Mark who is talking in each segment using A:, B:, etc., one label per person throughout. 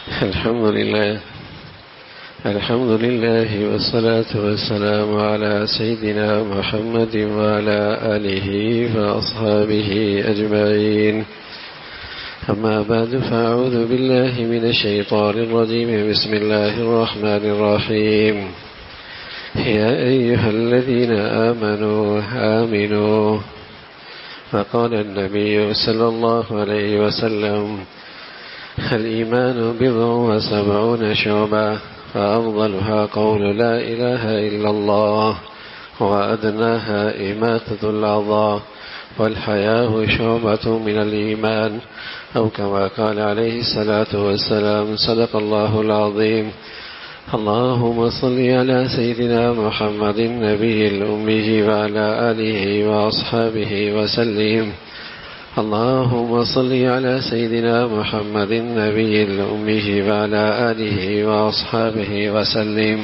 A: الحمد لله والصلاة والسلام على سيدنا محمد وعلى آله وأصحابه أجمعين. أما بعد فأعوذ بالله من الشيطان الرجيم. بسم الله الرحمن الرحيم. يا أيها الذين آمنوا وقال النبي صلى الله عليه وسلم: الإيمان بضع وسبعون شعبة فأفضلها قول لا إله إلا الله وأدناها إماتة الأذى والحياء شعبة من الإيمان أو كما قال عليه الصلاة والسلام. صدق الله العظيم. اللهم صل على سيدنا محمد النبي الأمي وعلى آله وأصحابه وسلم. اللهم صل على سيدنا محمد النبي الأمي وعلى آله وأصحابه وسلم.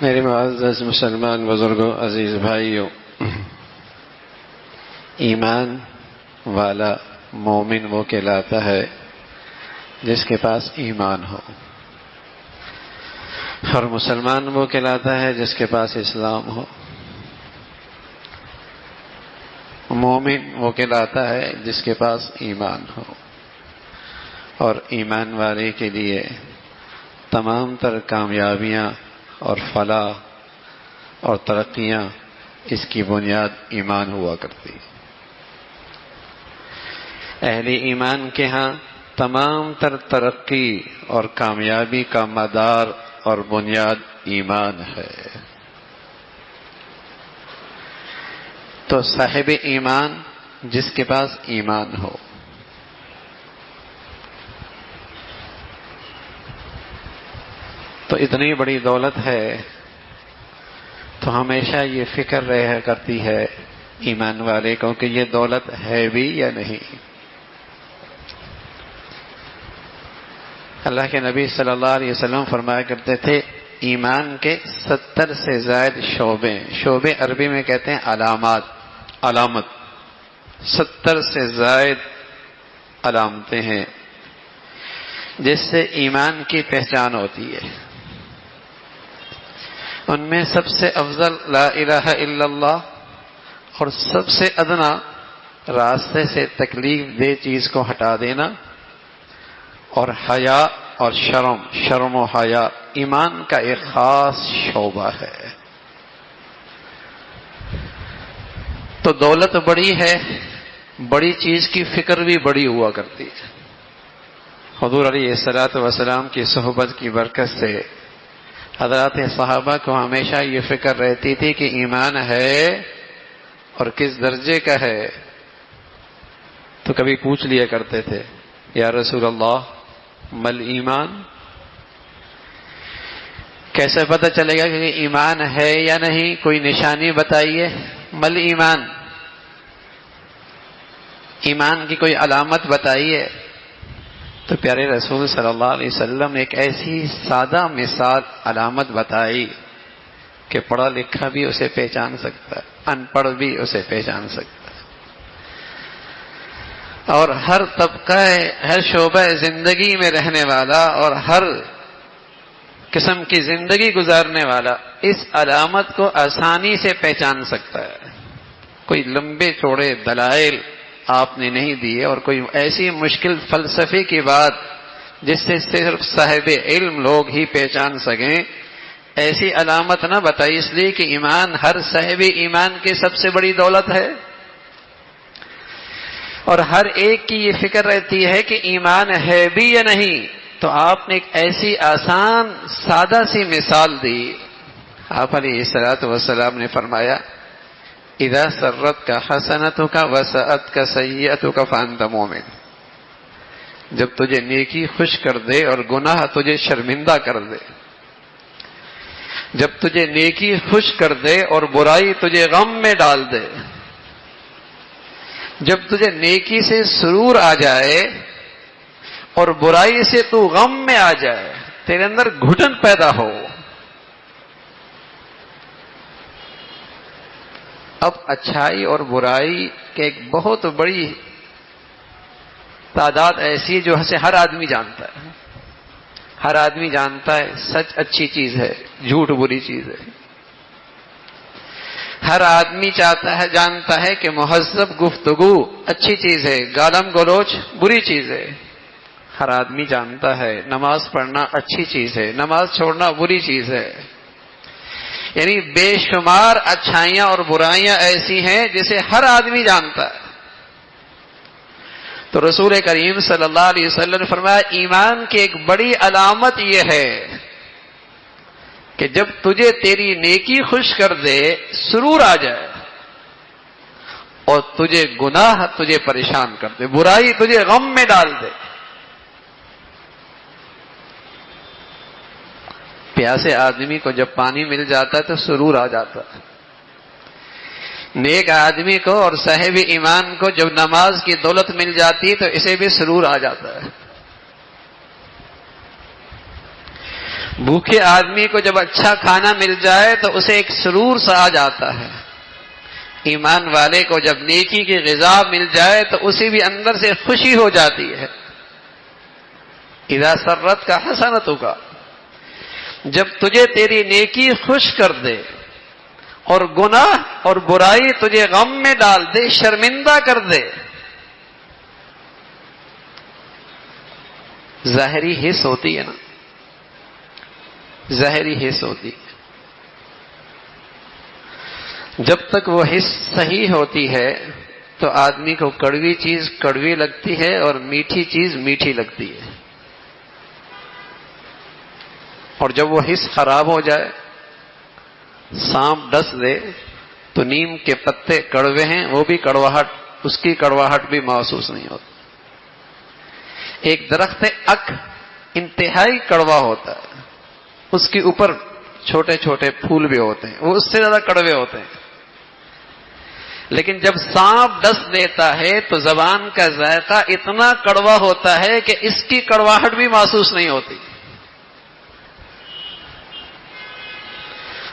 A: میرے معزز مسلمان بزرگوں، عزیز بھائیوں، ایمان والا مومن وہ کہلاتا ہے جس کے پاس ایمان ہو، اور مسلمان وہ کہلاتا ہے جس کے پاس اسلام ہو. مومن وہ کہلاتا ہے جس کے پاس ایمان ہو، اور ایمان والے کے لیے تمام تر کامیابیاں اور فلاح اور ترقیاں اس کی بنیاد ایمان ہوا کرتی. اہل ایمان کے ہاں تمام تر ترقی اور کامیابی کا مدار اور بنیاد ایمان ہے. تو صاحب ایمان جس کے پاس ایمان ہو، تو اتنی بڑی دولت ہے تو ہمیشہ یہ فکر رہا کرتی ہے ایمان والے کو کہ یہ دولت ہے بھی یا نہیں. اللہ کے نبی صلی اللہ علیہ وسلم فرمایا کرتے تھے ایمان کے 70 سے زائد شعبے عربی میں کہتے ہیں علامت. 70 سے زائد علامتیں ہیں جس سے ایمان کی پہچان ہوتی ہے. ان میں سب سے افضل لا الہ الا اللہ، اور سب سے ادنا راستے سے تکلیف دہ چیز کو ہٹا دینا، اور حیا اور شرم و حیا ایمان کا ایک خاص شعبہ ہے. تو دولت بڑی ہے، بڑی چیز کی فکر بھی بڑی ہوا کرتی ہے. حضور علیہ الصلوۃ والسلام کی صحبت کی برکت سے حضرات صحابہ کو ہمیشہ یہ فکر رہتی تھی کہ ایمان ہے اور کس درجے کا ہے. تو کبھی پوچھ لیا کرتے تھے یا رسول اللہ مل ایمان، کیسے پتہ چلے گا کہ ایمان ہے یا نہیں؟ کوئی نشانی بتائیے. مل ایمان کی کوئی علامت بتائیے. تو پیارے رسول صلی اللہ علیہ وسلم نے ایک ایسی سادہ مثال علامت بتائی کہ پڑھا لکھا بھی اسے پہچان سکتا ہے، ان پڑھ بھی اسے پہچان سکتا ہے، اور ہر طبقہ ہر شعبہ زندگی میں رہنے والا اور ہر قسم کی زندگی گزارنے والا اس علامت کو آسانی سے پہچان سکتا ہے. کوئی لمبے چوڑے دلائل آپ نے نہیں دیے، اور کوئی ایسی مشکل فلسفے کی بات جس سے صرف صاحب علم لوگ ہی پہچان سکیں، ایسی علامت نہ بتائی، اس لیے کہ ایمان ہر صاحب ایمان کی سب سے بڑی دولت ہے. اور ہر ایک کی یہ فکر رہتی ہے کہ ایمان ہے بھی یا نہیں. تو آپ نے ایک ایسی آسان سادہ سی مثال دی. آپ علیہ الصلوۃ والسلام نے فرمایا اذا سرتک حسنتک وسأتک سیئتک فانت مومن. جب تجھے نیکی خوش کر دے اور گناہ تجھے شرمندہ کر دے، جب تجھے نیکی خوش کر دے اور برائی تجھے غم میں ڈال دے، جب تجھے نیکی سے سرور آ جائے اور برائی سے تو غم میں آ جائے، تیرے اندر گھٹن پیدا ہو، اب اچھائی اور برائی کے ایک بہت بڑی تعداد ایسی جو سے ہر آدمی جانتا ہے. ہر آدمی جانتا ہے سچ اچھی چیز ہے، جھوٹ بری چیز ہے. ہر آدمی جانتا ہے کہ مہذب گفتگو اچھی چیز ہے، گالم گلوچ بری چیز ہے. ہر آدمی جانتا ہے نماز پڑھنا اچھی چیز ہے، نماز چھوڑنا بری چیز ہے. یعنی بے شمار اچھائیاں اور برائیاں ایسی ہیں جسے ہر آدمی جانتا ہے. تو رسول کریم صلی اللہ علیہ وسلم نے فرمایا ایمان کی ایک بڑی علامت یہ ہے کہ جب تجھے تیری نیکی خوش کر دے، سرور آ جائے، اور تجھے گناہ تجھے پریشان کر دے، برائی تجھے غم میں ڈال دے. پیاسے آدمی کو جب پانی مل جاتا ہے تو سرور آ جاتا ہے. نیک آدمی کو اور صاحب ایمان کو جب نماز کی دولت مل جاتی تو اسے بھی سرور آ جاتا ہے. بھوکے آدمی کو جب اچھا کھانا مل جائے تو اسے ایک سرور سا آ جاتا ہے. ایمان والے کو جب نیکی کی غذا مل جائے تو اسے بھی اندر سے خوشی ہو جاتی ہے. اذا سرت کا حسنتوں کا، جب تجھے تیری نیکی خوش کر دے اور گناہ اور برائی تجھے غم میں ڈال دے، شرمندہ کر دے. ظاہری حس ہوتی ہے نا، ظاہری حس ہوتی ہے. جب تک وہ حس صحیح ہوتی ہے تو آدمی کو کڑوی چیز کڑوی لگتی ہے اور میٹھی چیز میٹھی لگتی ہے. اور جب وہ حس خراب ہو جائے، سانپ ڈس دے تو نیم کے پتے کڑوے ہیں، وہ بھی کڑواہٹ، اس کی کڑواہٹ بھی محسوس نہیں ہوتی. ایک درخت اک انتہائی کڑوا ہوتا ہے، اس کے اوپر چھوٹے چھوٹے پھول بھی ہوتے ہیں، وہ اس سے زیادہ کڑوے ہوتے ہیں. لیکن جب سانپ ڈس دیتا ہے تو زبان کا ذائقہ اتنا کڑوا ہوتا ہے کہ اس کی کڑواہٹ بھی محسوس نہیں ہوتی.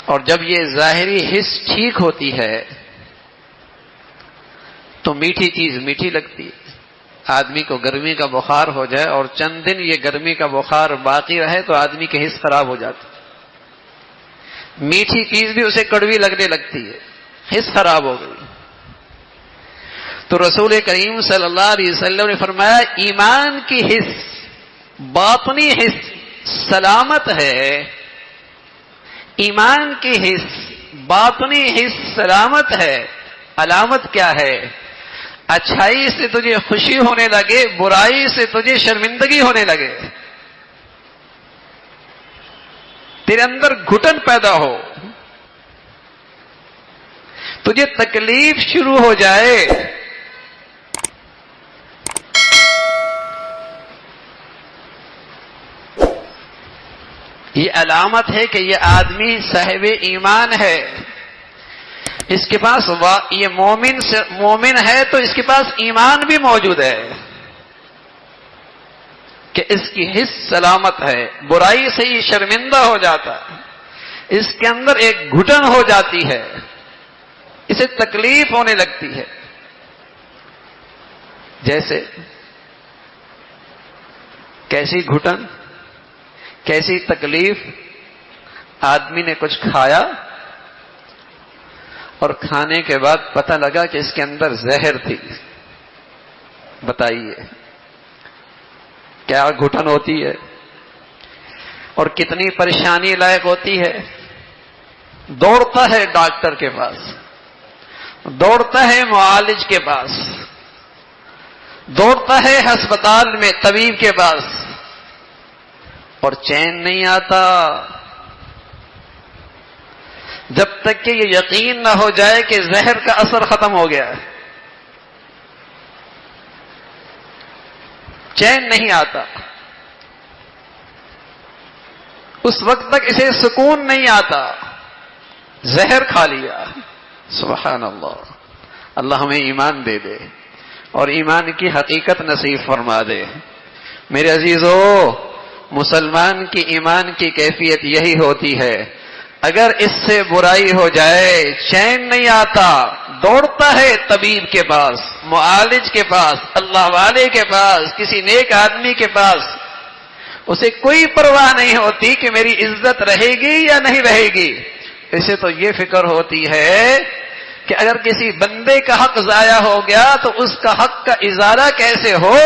A: اور جب یہ ظاہری حس ٹھیک ہوتی ہے تو میٹھی چیز میٹھی لگتی ہے. آدمی کو گرمی کا بخار ہو جائے اور چند دن یہ گرمی کا بخار باقی رہے تو آدمی کی حس خراب ہو جاتی. میٹھی چیز بھی اسے کڑوی لگنے لگتی ہے، حس خراب ہو گئی. تو رسول کریم صلی اللہ علیہ وسلم نے فرمایا ایمان کی حس، باطنی حس سلامت ہے. ایمان کی حس، باطنی حس سلامت ہے. علامت کیا ہے؟ اچھائی سے تجھے خوشی ہونے لگے، برائی سے تجھے شرمندگی ہونے لگے، تیرے اندر گھٹن پیدا ہو، تجھے تکلیف شروع ہو جائے. یہ علامت ہے کہ یہ آدمی صاحب ایمان ہے. اس کے پاس یہ مومن ہے تو اس کے پاس ایمان بھی موجود ہے کہ اس کی حس سلامت ہے، برائی سے یہ شرمندہ ہو جاتا ہے، اس کے اندر ایک گھٹن ہو جاتی ہے، اسے تکلیف ہونے لگتی ہے. جیسے کیسی گھٹن، کیسی تکلیف؟ آدمی نے کچھ کھایا اور کھانے کے بعد پتہ لگا کہ اس کے اندر زہر تھی. بتائیے کیا گھٹن ہوتی ہے اور کتنی پریشانی لائق ہوتی ہے. دوڑتا ہے ڈاکٹر کے پاس، دوڑتا ہے معالج کے پاس، دوڑتا ہے ہسپتال میں طبیب کے پاس، اور چین نہیں آتا جب تک کہ یہ یقین نہ ہو جائے کہ زہر کا اثر ختم ہو گیا ہے. چین نہیں آتا، اس وقت تک اسے سکون نہیں آتا. زہر کھا لیا. سبحان اللہ. اللہ ہمیں ایمان دے دے اور ایمان کی حقیقت نصیب فرما دے. میرے عزیزو، مسلمان کی ایمان کی کیفیت یہی ہوتی ہے، اگر اس سے برائی ہو جائے چین نہیں آتا، دوڑتا ہے طبیب کے پاس، معالج کے پاس، اللہ والے کے پاس، کسی نیک آدمی کے پاس. اسے کوئی پرواہ نہیں ہوتی کہ میری عزت رہے گی یا نہیں رہے گی. اسے تو یہ فکر ہوتی ہے کہ اگر کسی بندے کا حق ضائع ہو گیا تو اس کا حق کا اظہار کیسے ہو،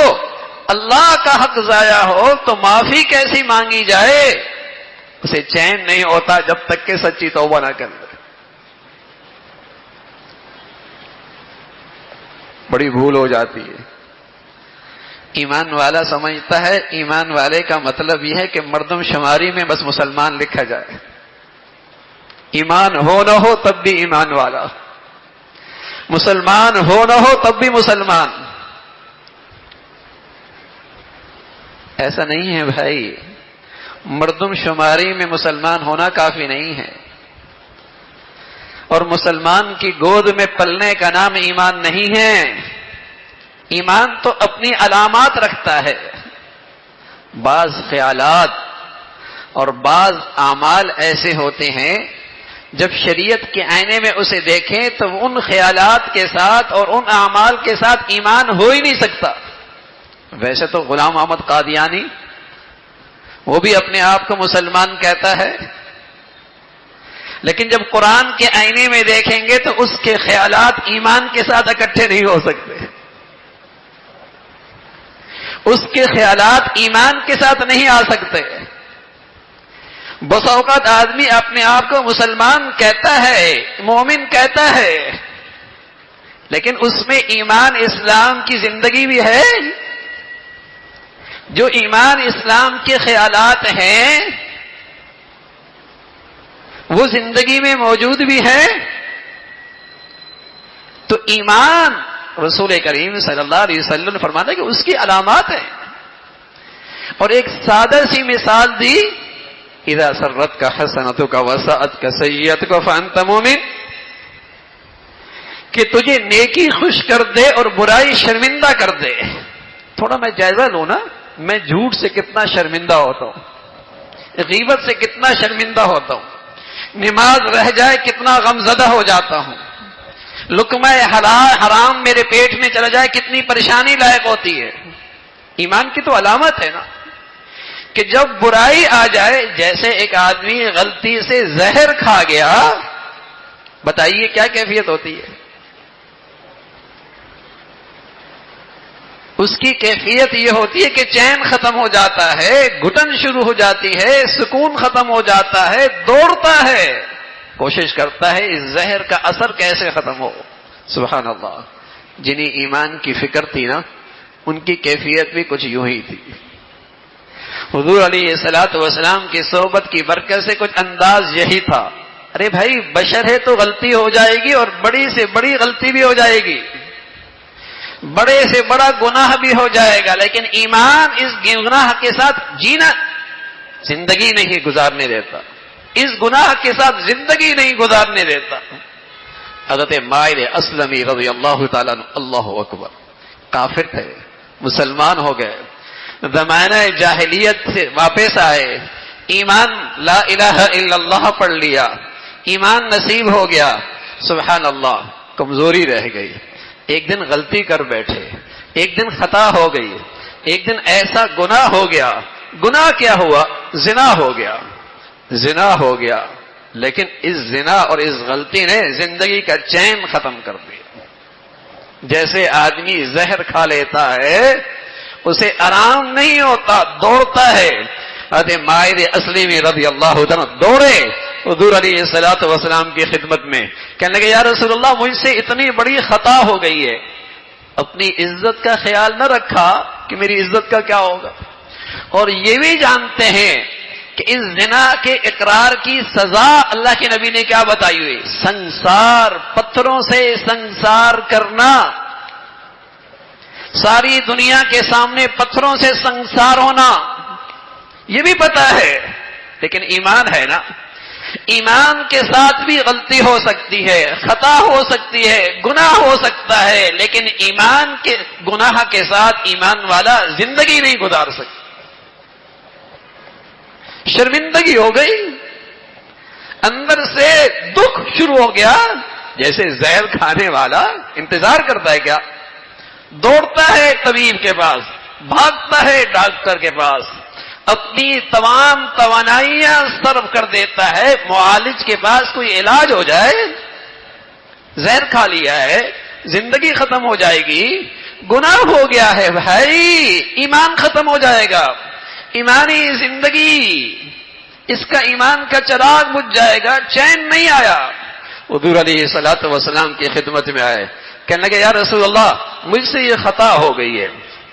A: اللہ کا حق ضائع ہو تو معافی کیسی مانگی جائے. اسے چین نہیں ہوتا جب تک کہ سچی توبہ نہ کر لے. بڑی بھول ہو جاتی ہے. ایمان والا سمجھتا ہے ایمان والے کا مطلب یہ ہے کہ مردم شماری میں بس مسلمان لکھا جائے، ایمان ہو نہ ہو تب بھی ایمان والا، مسلمان ہو نہ ہو تب بھی مسلمان. ایسا نہیں ہے بھائی، مردم شماری میں مسلمان ہونا کافی نہیں ہے، اور مسلمان کی گود میں پلنے کا نام ایمان نہیں ہے. ایمان تو اپنی علامات رکھتا ہے. بعض خیالات اور بعض اعمال ایسے ہوتے ہیں جب شریعت کے آئینے میں اسے دیکھیں تو ان خیالات کے ساتھ اور ان اعمال کے ساتھ ایمان ہو ہی نہیں سکتا. ویسے تو غلام احمد قادیانی وہ بھی اپنے آپ کو مسلمان کہتا ہے، لیکن جب قرآن کے آئینے میں دیکھیں گے تو اس کے خیالات ایمان کے ساتھ اکٹھے نہیں ہو سکتے، اس کے خیالات ایمان کے ساتھ نہیں آ سکتے. بس اوقات آدمی اپنے آپ کو مسلمان کہتا ہے، مومن کہتا ہے، لیکن اس میں ایمان اسلام کی زندگی بھی ہے. جو ایمان اسلام کے خیالات ہیں وہ زندگی میں موجود بھی ہے. تو ایمان رسول کریم صلی اللہ علیہ وسلم نے فرمایا کہ اس کی علامات ہیں. اور ایک سادہ سی مثال دی، اذا سرتک حسنتک وساءتک سیئتک فانت مؤمن، کہ تجھے نیکی خوش کر دے اور برائی شرمندہ کر دے. تھوڑا میں جائزہ لوں نا، میں جھوٹ سے کتنا شرمندہ ہوتا ہوں، غیبت سے کتنا شرمندہ ہوتا ہوں، نماز رہ جائے کتنا غمزدہ ہو جاتا ہوں، لقمہ حرام میرے پیٹ میں چلا جائے کتنی پریشانی لائق ہوتی ہے. ایمان کی تو علامت ہے نا کہ جب برائی آ جائے، جیسے ایک آدمی غلطی سے زہر کھا گیا، بتائیے کیا کیفیت ہوتی ہے. اس کی کیفیت یہ ہوتی ہے کہ چین ختم ہو جاتا ہے، گھٹن شروع ہو جاتی ہے، سکون ختم ہو جاتا ہے، دوڑتا ہے، کوشش کرتا ہے اس زہر کا اثر کیسے ختم ہو. سبحان اللہ. جنہیں ایمان کی فکر تھی نا ان کی کیفیت بھی کچھ یوں ہی تھی. حضور علیہ الصلوۃ والسلام کی صحبت کی برکت سے کچھ انداز یہی تھا. ارے بھائی بشر ہے تو غلطی ہو جائے گی، اور بڑی سے بڑی غلطی بھی ہو جائے گی، بڑے سے بڑا گناہ بھی ہو جائے گا، لیکن ایمان اس گناہ کے ساتھ جینا زندگی نہیں گزارنے دیتا، اس گناہ کے ساتھ زندگی نہیں گزارنے دیتا. حضرت مائر اسلمی رضی اللہ تعالیٰ عنہ، اللہ اکبر، کافر تھے، مسلمان ہو گئے، زمانہ جاہلیت سے واپس آئے، ایمان لا الہ الا اللہ پڑھ لیا، ایمان نصیب ہو گیا. سبحان اللہ. کمزوری رہ گئی، ایک دن غلطی کر بیٹھے، ایک دن خطا ہو گئی، ایک دن ایسا گناہ ہو گیا. گناہ کیا ہوا؟ زنا ہو گیا، زنا ہو گیا، لیکن اس زنا اور اس غلطی نے زندگی کا چین ختم کر دیا. جیسے آدمی زہر کھا لیتا ہے اسے آرام نہیں ہوتا، دوڑتا ہے. حضرت مائر اسلمی رضی اللہ عنہ دوڑے حضور علیہ الصلوۃ والسلام کی خدمت میں، کہنے لگے یا رسول اللہ مجھ سے اتنی بڑی خطا ہو گئی ہے. اپنی عزت کا خیال نہ رکھا کہ میری عزت کا کیا ہوگا، اور یہ بھی جانتے ہیں کہ اس زنا کے اقرار کی سزا اللہ کے نبی نے کیا بتائی ہوئی؟ سنسار، پتھروں سے سنسار کرنا، ساری دنیا کے سامنے پتھروں سے سنسار ہونا. یہ بھی پتا ہے، لیکن ایمان ہے نا، ایمان کے ساتھ بھی غلطی ہو سکتی ہے، خطا ہو سکتی ہے، گناہ ہو سکتا ہے، لیکن ایمان کے گناہ کے ساتھ ایمان والا زندگی نہیں گزار سکتا. شرمندگی ہو گئی. اندر سے دکھ شروع ہو گیا، جیسے زہر کھانے والا انتظار کرتا ہے کیا، دوڑتا ہے طبیب کے پاس، بھاگتا ہے ڈاکٹر کے پاس، اپنی تمام توانائیاں صرف کر دیتا ہے معالج کے پاس کوئی علاج ہو جائے، زہر کھا لیا ہے، زندگی ختم ہو جائے گی، گناہ ہو گیا ہے بھائی، ایمان ختم ہو جائے گا، ایمانی زندگی، اس کا ایمان کا چراغ بجھ جائے گا، چین نہیں آیا۔ حضور علیہ الصلوۃ والسلام کی خدمت میں آئے، کہنے لگے یا رسول اللہ مجھ سے یہ خطا ہو گئی ہے۔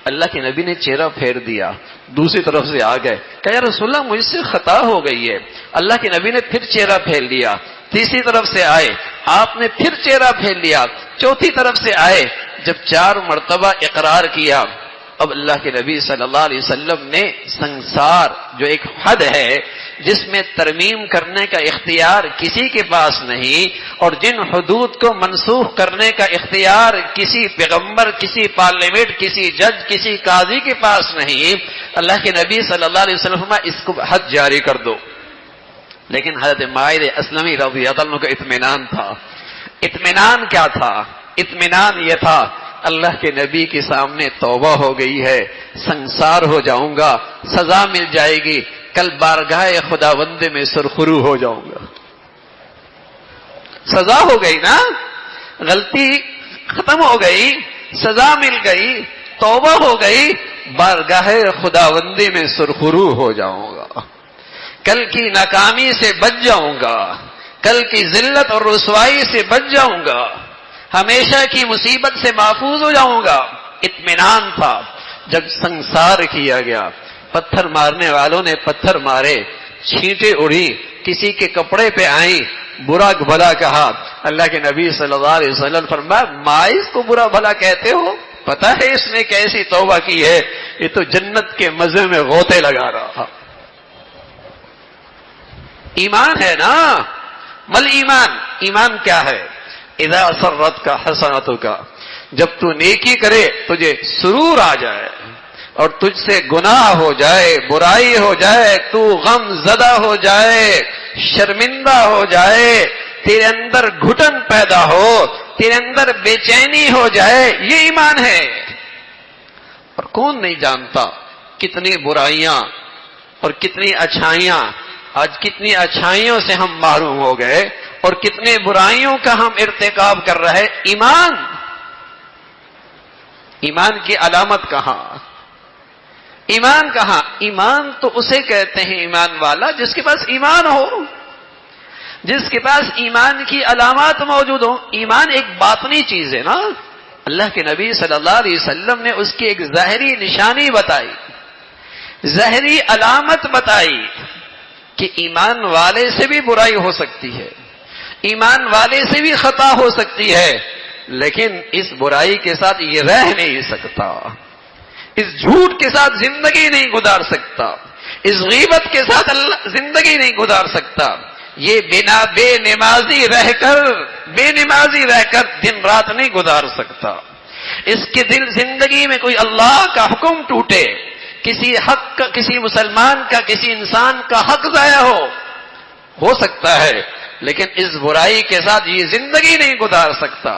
A: اللہ کے نبی نے چہرہ پھیر دیا، دوسری طرف سے آ گئے، کہ یا رسول اللہ مجھ سے خطا ہو گئی ہے۔ اللہ کے نبی نے پھر چہرہ پھیر لیا، تیسری طرف سے آئے، آپ نے پھر چہرہ پھیر لیا، چوتھی طرف سے آئے، جب 4 مرتبہ اقرار کیا، اب اللہ کے نبی صلی اللہ علیہ وسلم نے سنسار جو ایک حد ہے جس میں ترمیم کرنے کا اختیار کسی کے پاس نہیں، اور جن حدود کو منسوخ کرنے کا اختیار کسی پیغمبر، کسی پارلیمنٹ، کسی جج، کسی قاضی کے پاس نہیں، اللہ کے نبی صلی اللہ علیہ وسلم اس کو حد جاری کر دو۔ لیکن حضرت ماعز اسلمی رضی اللہ عنہ کا اطمینان تھا۔ اطمینان کیا تھا؟ اطمینان یہ تھا اللہ کے نبی کے سامنے توبہ ہو گئی ہے، سنسار ہو جاؤں گا، سزا مل جائے گی، کل بارگاہ خداوند میں سرخرو ہو جاؤں گا۔ سزا ہو گئی نا، غلطی ختم ہو گئی، سزا مل گئی، توبہ ہو گئی، بارگاہ خداوندی میں سرخرو ہو جاؤں گا، کل کی ناکامی سے بچ جاؤں گا، کل کی ذلت اور رسوائی سے بچ جاؤں گا، ہمیشہ کی مصیبت سے محفوظ ہو جاؤں گا۔ اطمینان تھا۔ جب سنسار کیا گیا، پتھر مارنے والوں نے پتھر مارے، چھینٹیں اڑی، کسی کے کپڑے پہ آئیں، برا بھلا کہا، اللہ کے نبی صلی اللہ علیہ وسلم فرمایا ماعز کو برا بھلا کہتے ہو؟ پتہ ہے اس نے کیسی توبہ کی ہے، یہ تو جنت کے مزے میں غوطے لگا رہا۔ ایمان ہے نا، مل ایمان، ایمان کیا ہے؟ اذا سرت کا حسنتوں کا، جب تو نیکی کرے تجھے سرور آ جائے، اور تجھ سے گناہ ہو جائے، برائی ہو جائے، تو غم زدہ ہو جائے، شرمندہ ہو جائے، تیرے اندر گھٹن پیدا ہو، تیرے اندر بے چینی ہو جائے، یہ ایمان ہے۔ اور کون نہیں جانتا کتنی برائیاں اور کتنی اچھائیاں، آج کتنی اچھائیوں سے ہم محروم ہو گئے اور کتنے برائیوں کا ہم ارتکاب کر رہے۔ ایمان، ایمان کی علامت کہاں؟ ایمان کہاں؟ ایمان تو اسے کہتے ہیں ایمان والا جس کے پاس ایمان ہو، جس کے پاس ایمان کی علامات موجود ہوں۔ ایمان ایک باطنی چیز ہے نا، اللہ کے نبی صلی اللہ علیہ وسلم نے اس کی ایک ظاہری نشانی بتائی، ظاہری علامت بتائی کہ ایمان والے سے بھی برائی ہو سکتی ہے، ایمان والے سے بھی خطا ہو سکتی ہے، لیکن اس برائی کے ساتھ یہ رہ نہیں سکتا، اس جھوٹ کے ساتھ زندگی نہیں گزار سکتا، اس غیبت کے ساتھ زندگی نہیں گزار سکتا، یہ بے نمازی رہ کر دن رات نہیں گزار سکتا، اس کے دل زندگی میں کوئی اللہ کا حکم ٹوٹے، کسی حق کا، کسی مسلمان کا، کسی انسان کا حق ضائع ہو سکتا ہے، لیکن اس برائی کے ساتھ یہ زندگی نہیں گزار سکتا،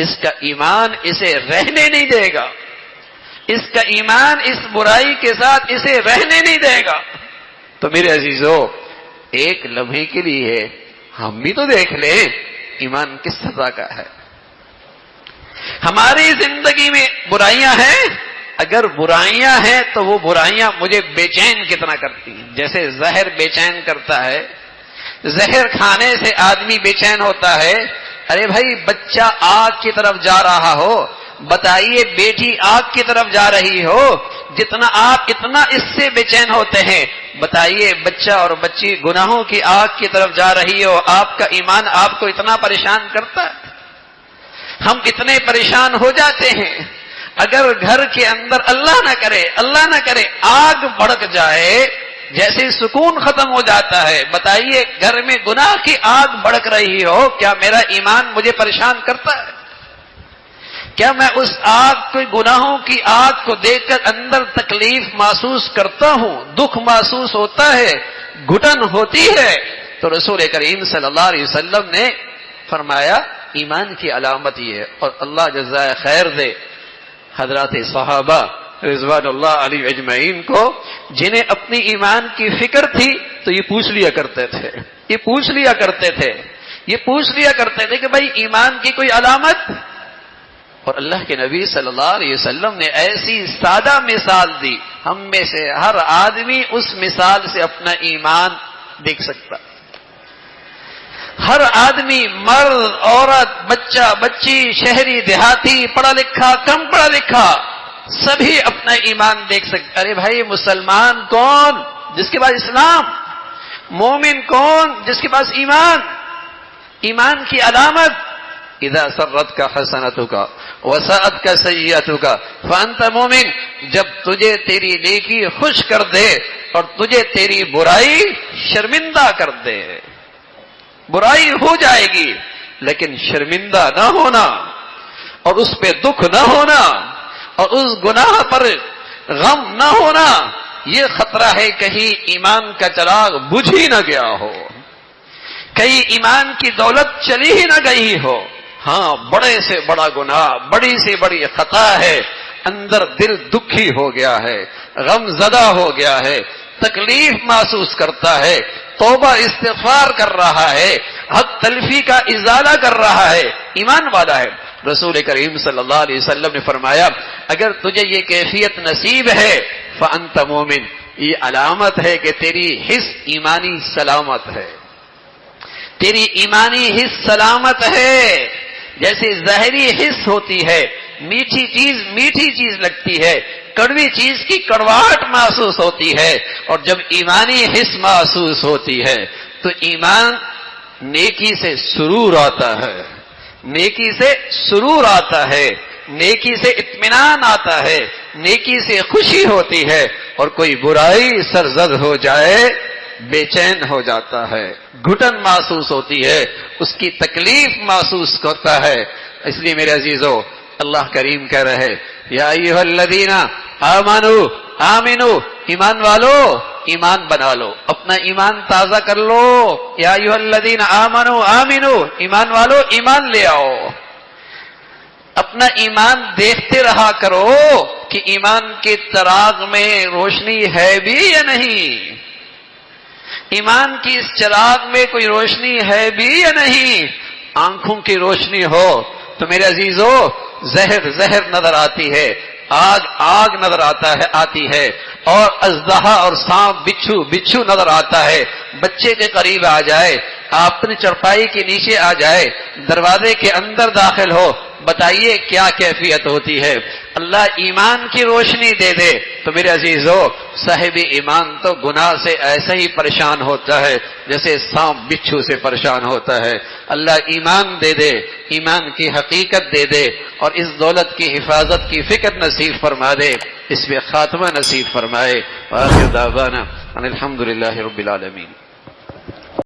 A: اس کا ایمان اسے رہنے نہیں دے گا، اس کا ایمان اس برائی کے ساتھ اسے رہنے نہیں دے گا۔ تو میرے عزیزو، ایک لمحے کے لیے ہم بھی تو دیکھ لیں ایمان کس سزا کا ہے۔ ہماری زندگی میں برائیاں ہیں، اگر برائیاں ہیں تو وہ برائیاں مجھے بے چین کتنا کرتی ہیں، جیسے زہر بے چین کرتا ہے، زہر کھانے سے آدمی بے چین ہوتا ہے۔ ارے بھائی، بچہ آگ کی طرف جا رہا ہو، بتائیے بیٹی آگ کی طرف جا رہی ہو، جتنا آپ اتنا اس سے بے چین ہوتے ہیں، بتائیے بچہ اور بچی گناہوں کی آگ کی طرف جا رہی ہو، آپ کا ایمان آپ کو اتنا پریشان کرتا ہے؟ ہم اتنے پریشان ہو جاتے ہیں اگر گھر کے اندر اللہ نہ کرے آگ بھڑک جائے، جیسے سکون ختم ہو جاتا ہے۔ بتائیے گھر میں گناہ کی آگ بھڑک رہی ہو، کیا میرا ایمان مجھے پریشان کرتا ہے؟ کیا میں اس آگ کو، گناہوں کی آگ کو دیکھ کر اندر تکلیف محسوس کرتا ہوں، دکھ محسوس ہوتا ہے، گھٹن ہوتی ہے؟ تو رسول کریم صلی اللہ علیہ وسلم نے فرمایا ایمان کی علامت یہ ہے. اور اللہ جزائے خیر دے حضرات صحابہ رضوان اللہ علیہ اجمعین کو، جنہیں اپنی ایمان کی فکر تھی تو یہ پوچھ لیا کرتے تھے، یہ پوچھ لیا کرتے تھے کہ بھائی ایمان کی کوئی علامت. اور اللہ کے نبی صلی اللہ علیہ وسلم نے ایسی سادہ مثال دی، ہم میں سے ہر آدمی اس مثال سے اپنا ایمان دیکھ سکتا. ہر آدمی، مرد، عورت، بچہ، بچی، شہری، دیہاتی، پڑھا لکھا، کم پڑھا لکھا، سبھی اپنا ایمان دیکھ سکتے. ارے بھائی مسلمان کون؟ جس کے پاس اسلام. مومن کون؟ جس کے پاس ایمان. ایمان کی علامت اذا سرتک حسنتک وساءتک سیئتک فانت مومن. جب تجھے تیری نیکی خوش کر دے اور تجھے تیری برائی شرمندہ کر دے. برائی ہو جائے گی لیکن شرمندہ نہ ہونا اور اس پہ دکھ نہ ہونا اور اس گناہ پر غم نہ ہونا، یہ خطرہ ہے کہیں ایمان کا چراغ بجھ ہی نہ گیا ہو، کہیں ایمان کی دولت چلی ہی نہ گئی ہو. ہاں بڑے سے بڑا گناہ، بڑی سے بڑی خطا ہے، اندر دل دکھی ہو گیا ہے، غم زدہ ہو گیا ہے، تکلیف محسوس کرتا ہے، توبہ استغفار کر رہا ہے، حق تلفی کا ازالہ کر رہا ہے، ایمان والا ہے. رسول کریم صلی اللہ علیہ وسلم نے فرمایا اگر تجھے یہ کیفیت نصیب ہے فانت مومن. یہ علامت ہے کہ تیری حس ایمانی سلامت ہے، تیری ایمانی حس سلامت ہے. جیسے ظاہری حس ہوتی ہے، میٹھی چیز لگتی ہے، کڑوی چیز کی کڑواہٹ محسوس ہوتی ہے، اور جب ایمانی حس محسوس ہوتی ہے تو ایمان نیکی سے سرور آتا ہے، نیکی سے سرور آتا ہے، نیکی سے اطمینان آتا ہے، نیکی سے خوشی ہوتی ہے، اور کوئی برائی سرزد ہو جائے بے چین ہو جاتا ہے، گھٹن محسوس ہوتی ہے، اس کی تکلیف محسوس ہوتا ہے. اس لیے میرے عزیزو اللہ کریم کہہ رہے یا ایھا الذین آمنوا آمنو، ایمان والو ایمان بنا لو، اپنا ایمان تازہ کر لو. یا ایھا الذین آمنوا آمنو، ایمان والو ایمان لے آؤ. اپنا ایمان دیکھتے رہا کرو کہ ایمان کے چراغ میں روشنی ہے بھی یا نہیں، ایمان کی اس چراغ میں کوئی روشنی ہے بھی یا نہیں. آنکھوں کی روشنی ہو تو میرے عزیزو زہر نظر آتی ہے، آگ نظر آتی ہے، اور اژدہا اور سانپ بچھو نظر آتا ہے. بچے کے قریب آ جائے، اپنی چرپائی کے نیچے آ جائے، دروازے کے اندر داخل ہو، بتائیے کیا کیفیت ہوتی ہے. اللہ ایمان کی روشنی دے دے تو میرے عزیزو صاحب ایمان تو گناہ سے ایسے ہی پریشان ہوتا ہے جیسے سانپ بچھو سے پریشان ہوتا ہے. اللہ ایمان دے دے، ایمان کی حقیقت دے دے، اور اس دولت کی حفاظت کی فکر نصیب فرما دے، اس پہ خاتمہ نصیب فرمائے. وآخر دعوانا ان الحمد للہ رب العالمین.